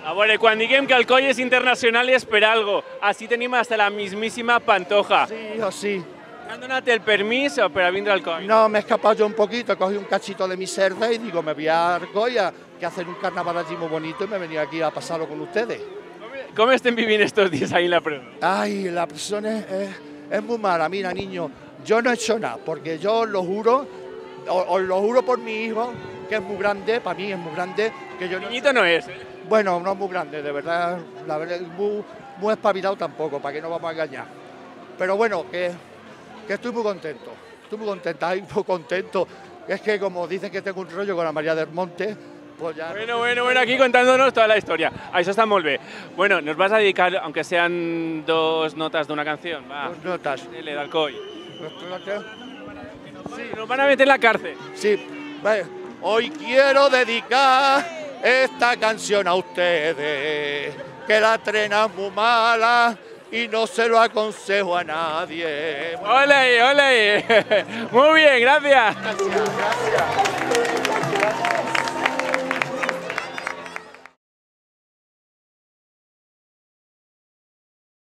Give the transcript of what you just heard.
A veure, quan diguem que Alcoi és internacional és per algo. Així tenim hasta la mismíssima Pantoja. Sí, o sí. ¿Han donat el permís per a vindre a Alcoi? No, me he escapado yo un poquito, cogí un cachito de mi cerda y digo, me voy a Argolla, que hacen un carnaval allí muy bonito y me venía aquí a pasarlo con ustedes. Com estem vivint estos dies ahí en la presó? Ay, la persona es muy mala, mira, niño, yo no he hecho nada, porque yo lo juro, os lo juro por mi hijo, que es muy grande, para mí es muy grande, que yo no... Niñito no es. Bueno, no es muy grande, de verdad, la verdad, muy espabilado tampoco, para que no vamos a engañar. Pero bueno, que estoy muy contento, muy contento. Es que como dicen que tengo un rollo con la María del Monte, pues ya... Bueno, aquí contándonos toda la historia. Això està molt bé. Bueno, nos vas a dedicar, aunque sean 2 notas de una canción. Va. 2 notas. Dele, de Alcoi. Sí. Nos van a meter en la cárcel. Sí, vale. Hoy quiero dedicar esta canción a ustedes, que la trena es muy mala y no se lo aconsejo a nadie. ¡Ole! Muy bien, gracias. Gracias.